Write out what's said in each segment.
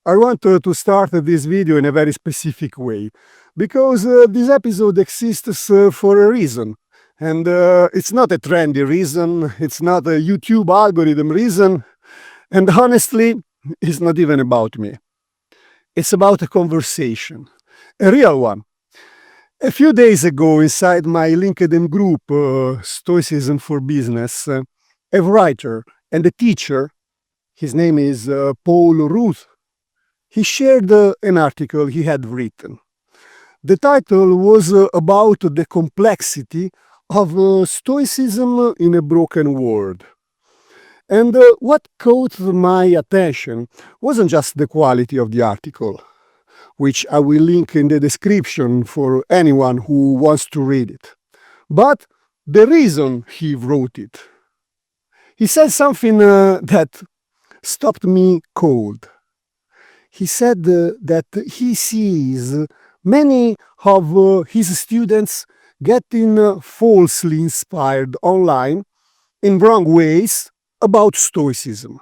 I want to start this video in a very specific way, because this episode exists for a reason. And it's not a trendy reason, it's not a YouTube algorithm reason, and honestly, it's not even about me. It's about a conversation, a real one. A few days ago, inside my LinkedIn group, Stoicism for Business, a writer and a teacher, his name is Paul Ruth, he shared an article he had written. The title was about the complexity of Stoicism in a broken world. And what caught my attention wasn't just the quality of the article, which I will link in the description for anyone who wants to read it, but the reason he wrote it. He said something that stopped me cold. He said that he sees many of his students getting falsely inspired online in wrong ways about Stoicism.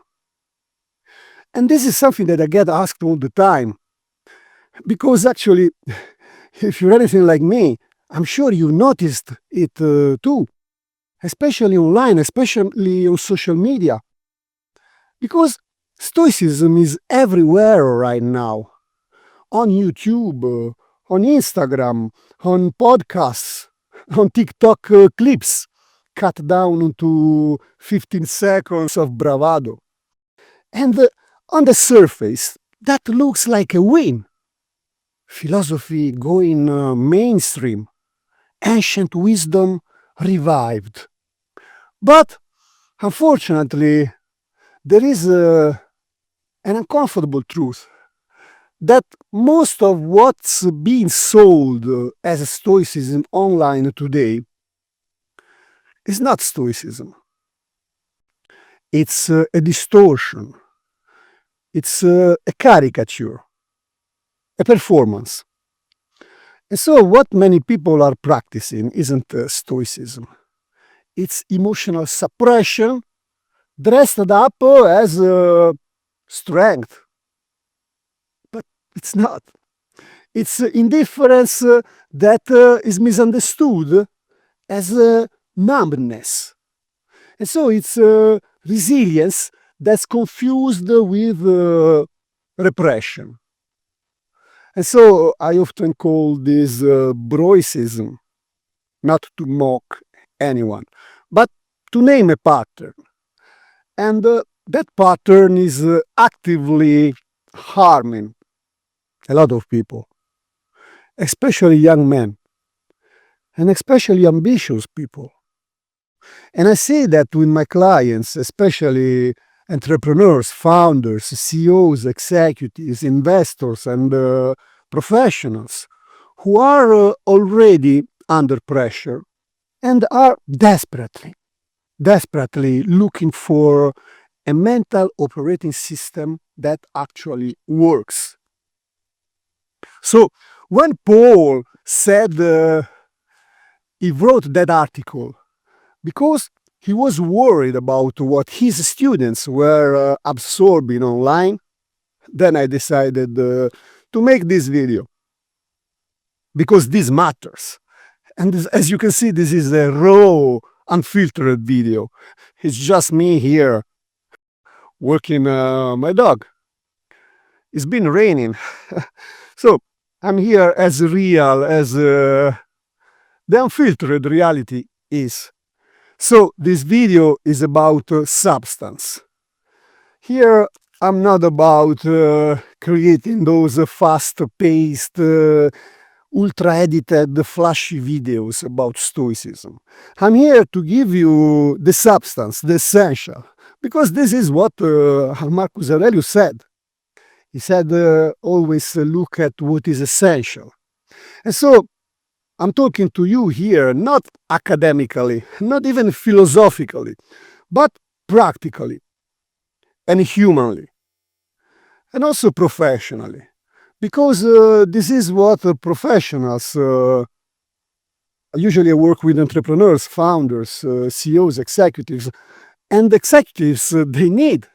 And this is something that I get asked all the time, because actually, if you're anything like me, I'm sure you noticed it too, especially online, especially on social media, because Stoicism is everywhere right now, on YouTube, on Instagram, on podcasts, on TikTok clips, cut down into 15 seconds of bravado. And on the surface, that looks like a win. Philosophy going mainstream, ancient wisdom revived. But unfortunately, there is an uncomfortable truth that most of what's being sold as Stoicism online today is not Stoicism. It's a distortion. It's a caricature, a performance. And so what many people are practicing isn't Stoicism. It's emotional suppression dressed up as strength. But it's not. It's indifference that is misunderstood as numbness. And so it's resilience that's confused with repression. And so I often call this Broicism, not to mock anyone, but to name a pattern. And that pattern is actively harming a lot of people, especially young men, and especially ambitious people. And I say that with my clients, especially entrepreneurs, founders, CEOs, executives, investors, and professionals who are already under pressure and are desperately looking for a mental operating system that actually works. So when Paul said he wrote that article because he was worried about what his students were absorbing online, then I decided to make this video, because this matters. And as you can see, this is a raw, unfiltered video. It's just me here walking my dog. It's been raining. So I'm here as real as the unfiltered reality is. So this video is about substance. Here I'm not about creating those fast-paced, ultra-edited, flashy videos about Stoicism. I'm here to give you the substance, the essential, because this is what Marcus Aurelius said. He said, always look at what is essential. And so I'm talking to you here, not academically, not even philosophically, but practically and humanly, and also professionally, because this is what professionals, usually I work with entrepreneurs, founders, CEOs, executives, and executives, they need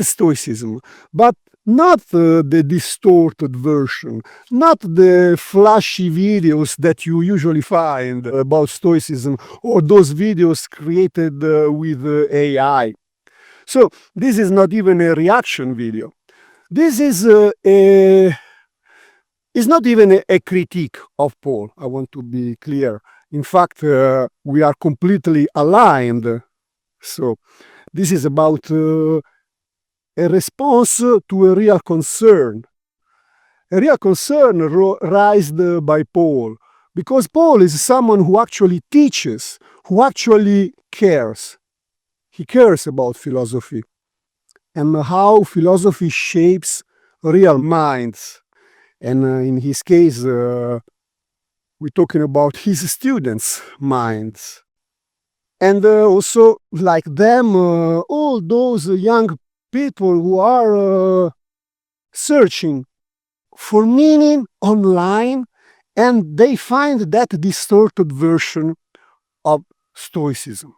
Stoicism, but not the distorted version, not the flashy videos that you usually find about Stoicism, or those videos created with AI. So this is not even a reaction video. This is it's not even a critique of Paul. I want to be clear. In fact, we are completely aligned. So this is about a response to a real concern. A real concern raised by Paul, because Paul is someone who actually teaches, who actually cares. He cares about philosophy and how philosophy shapes real minds. And in his case, we're talking about his students' minds. And also, like them, all those young people who are searching for meaning online, and they find that distorted version of Stoicism.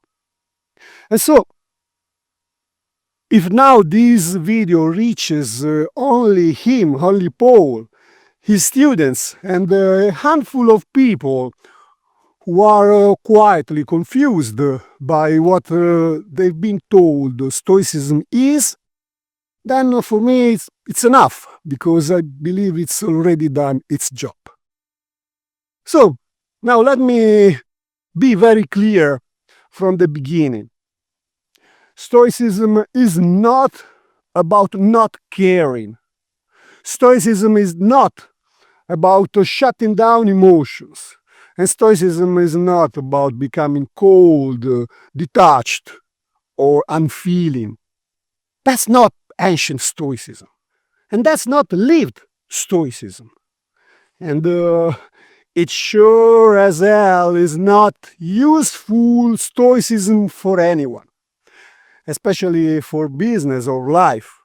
And so, if now this video reaches only him, only Paul, his students, and a handful of people who are quietly confused by what they've been told Stoicism is, then for me it's enough, because I believe it's already done its job. So now let me be very clear from the beginning. Stoicism is not about not caring. Stoicism is not about shutting down emotions. And Stoicism is not about becoming cold, detached, or unfeeling. That's not ancient Stoicism. And that's not lived Stoicism. And it sure as hell is not useful Stoicism for anyone, especially for business or life.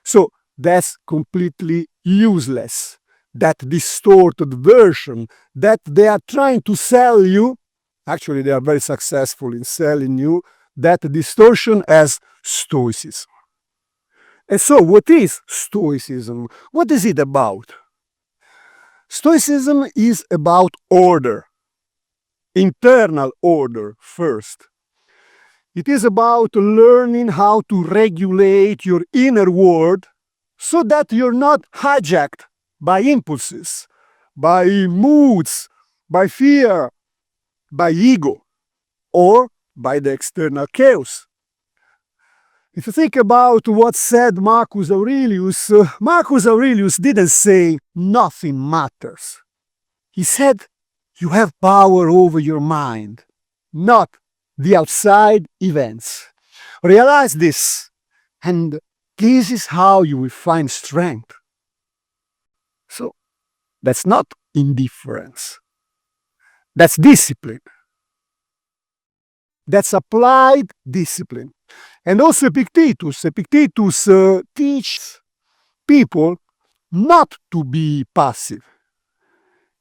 So that's completely useless. That distorted version that they are trying to sell you, actually they are very successful in selling you that distortion as Stoicism. And so what is Stoicism? What is it about? Stoicism is about order, internal order first. It is about learning how to regulate your inner world so that you're not hijacked by impulses, by moods, by fear, by ego, or by the external chaos. If you think about what said Marcus Aurelius didn't say nothing matters. He said you have power over your mind, not the outside events. Realize this, and this is how you will find strength. So that's not indifference. That's discipline. That's applied discipline. And also Epictetus teaches people not to be passive.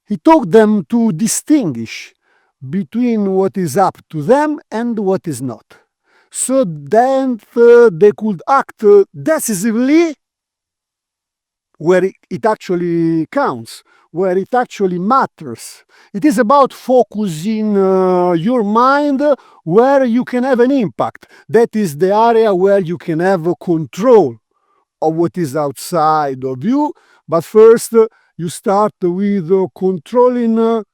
He taught them to distinguish between what is up to them and what is not, so that they could act decisively where it actually counts, where it actually matters. It is about focusing your mind where you can have an impact. That is the area where you can have control of what is outside of you. But first, you start with controlling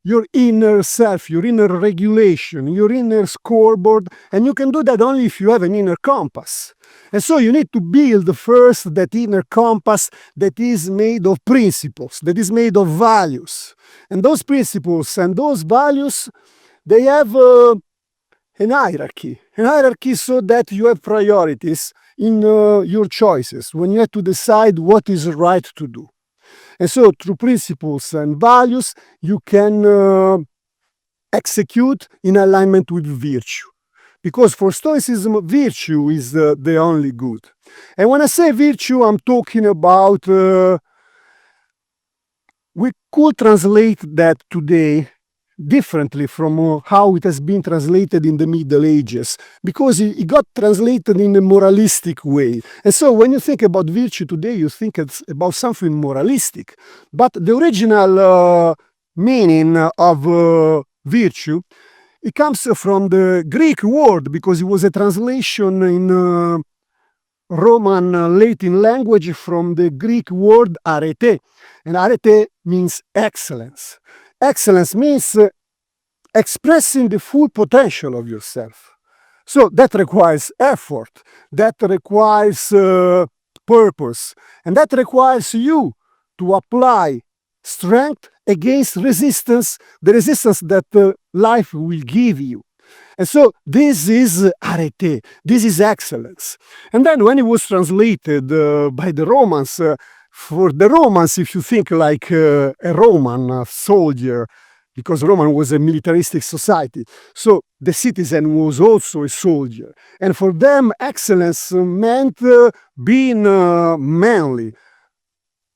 your inner self, your inner regulation, your inner scoreboard, and you can do that only if you have an inner compass. And so you need to build first that inner compass that is made of principles, that is made of values. And those principles and those values, they have an hierarchy so that you have priorities in your choices when you have to decide what is right to do. And so through principles and values, you can execute in alignment with virtue. Because for Stoicism, virtue is the only good. And when I say virtue, I'm talking about, we could translate that today differently from how it has been translated in the Middle Ages, because it got translated in a moralistic way. And so when you think about virtue today, you think it's about something moralistic. But the original meaning of virtue, it comes from the Greek word, because it was a translation in Roman Latin language from the Greek word arete. And arete means excellence. Excellence means expressing the full potential of yourself. So that requires effort, that requires purpose, and that requires you to apply strength against resistance, the resistance that life will give you. And so this is arete, this is excellence. And then when it was translated by the Romans, for the Romans, if you think like a Roman soldier, because Roman was a militaristic society, so the citizen was also a soldier. And for them, excellence meant being manly,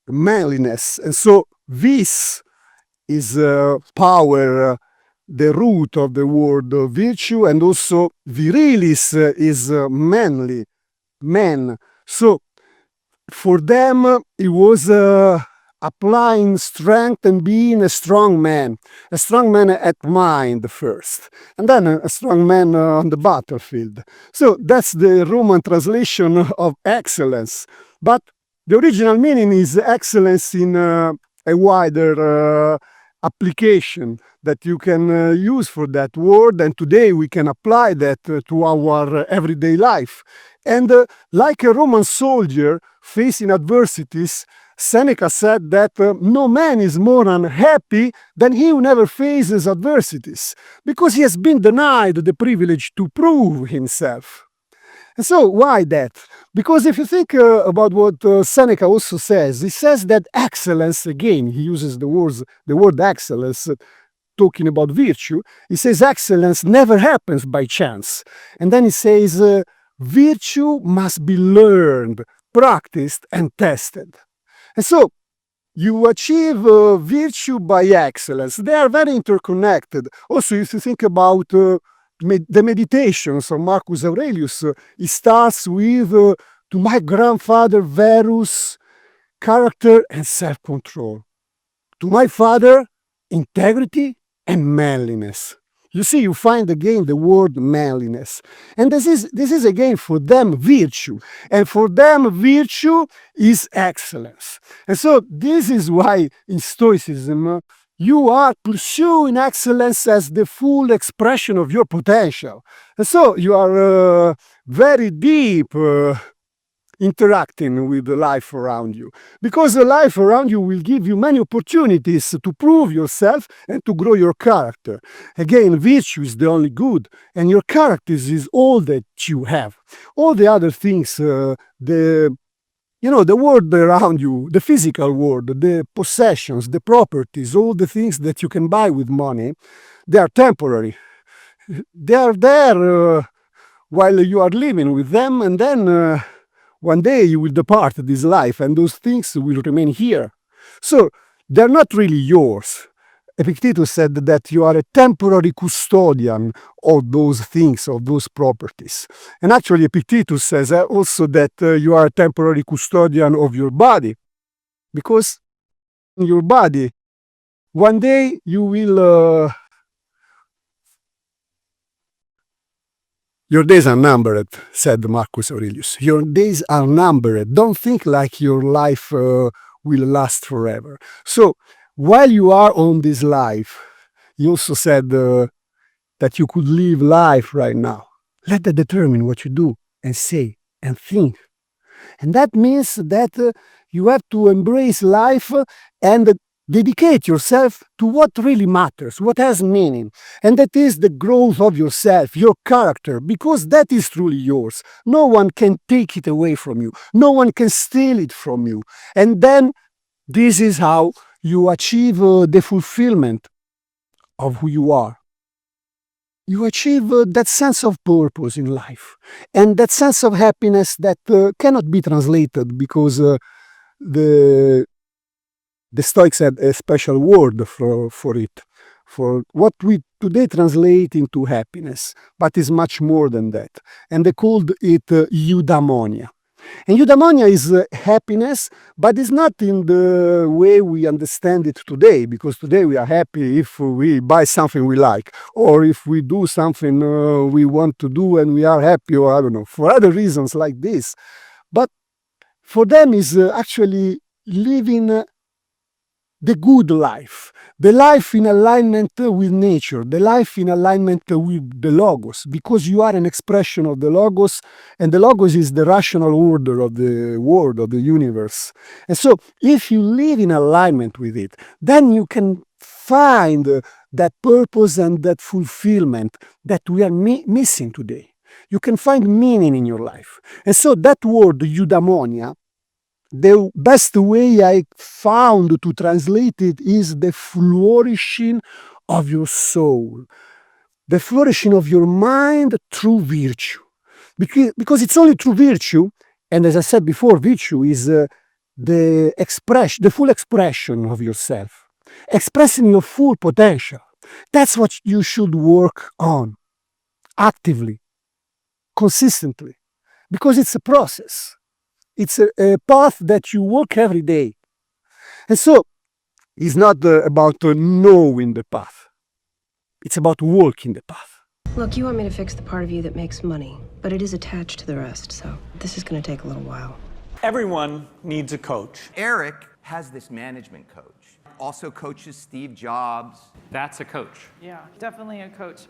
manliness. And so this is power, the root of the word virtue, and also virilis is manly, man. So for them, it was applying strength and being a strong man at mind first, and then a strong man on the battlefield. So that's the Roman translation of excellence. But the original meaning is excellence in a wider application that you can use for that word, and today we can apply that to our everyday life. And like a Roman soldier facing adversities, Seneca said that no man is more unhappy than he who never faces adversities, because he has been denied the privilege to prove himself. And so why that? Because if you think about what Seneca also says, he says that excellence, again, he uses the word excellence, talking about virtue. He says excellence never happens by chance. And then he says virtue must be learned, practiced, and tested. And so you achieve virtue by excellence. They are very interconnected. Also, if you think about the meditations of Marcus Aurelius, it starts with, to my grandfather Verus, character and self-control. To my father, integrity and manliness. You see, you find again the word manliness. And this is again for them virtue. And for them, virtue is excellence. And so this is why in Stoicism, you are pursuing excellence as the full expression of your potential. And so you are very deep interacting with the life around you, because the life around you will give you many opportunities to prove yourself and to grow your character. Again, virtue is the only good, and your character is all that you have. All the other things, the world around you, the physical world, the possessions, the properties, all the things that you can buy with money, they are temporary. They are there while you are living with them, and then one day you will depart this life, and those things will remain here. So they're not really yours. Epictetus said that you are a temporary custodian of those things, of those properties. And actually Epictetus says also that you are a temporary custodian of your body, because in your body, one day you will... Your days are numbered, said Marcus Aurelius. Your days are numbered. Don't think like your life will last forever. So, while you are on this life, he also said that you could live life right now. Let that determine what you do and say and think. And that means that you have to embrace life and dedicate yourself to what really matters, what has meaning. And that is the growth of yourself, your character, because that is truly yours. No one can take it away from you. No one can steal it from you. And then this is how you achieve the fulfillment of who you are. You achieve that sense of purpose in life, and that sense of happiness that cannot be translated, because the Stoics had a special word for it. for what we today translate into happiness, but is much more than that. And they called it eudaimonia. And eudaimonia is happiness, but it's not in the way we understand it today, because today we are happy if we buy something we like, or if we do something we want to do and we are happy, or I don't know, for other reasons like this. But for them is actually living the good life, the life in alignment with nature, the life in alignment with the Logos, because you are an expression of the Logos, and the Logos is the rational order of the world, of the universe. And so if you live in alignment with it, then you can find that purpose and that fulfillment that we are missing today. You can find meaning in your life. And so that word, eudaimonia, the best way I found to translate it is the flourishing of your soul, the flourishing of your mind through virtue. Because it's only through virtue, and as I said before, virtue is the full expression of yourself, expressing your full potential. That's what you should work on actively, consistently, because it's a process. It's a path that you walk every day. And so it's not about knowing the path. It's about walking the path. Look, you want me to fix the part of you that makes money, but it is attached to the rest, so this is going to take a little while. Everyone needs a coach. Eric has this management coach. Also coaches Steve Jobs. That's a coach. Yeah, definitely a coach.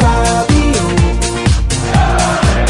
We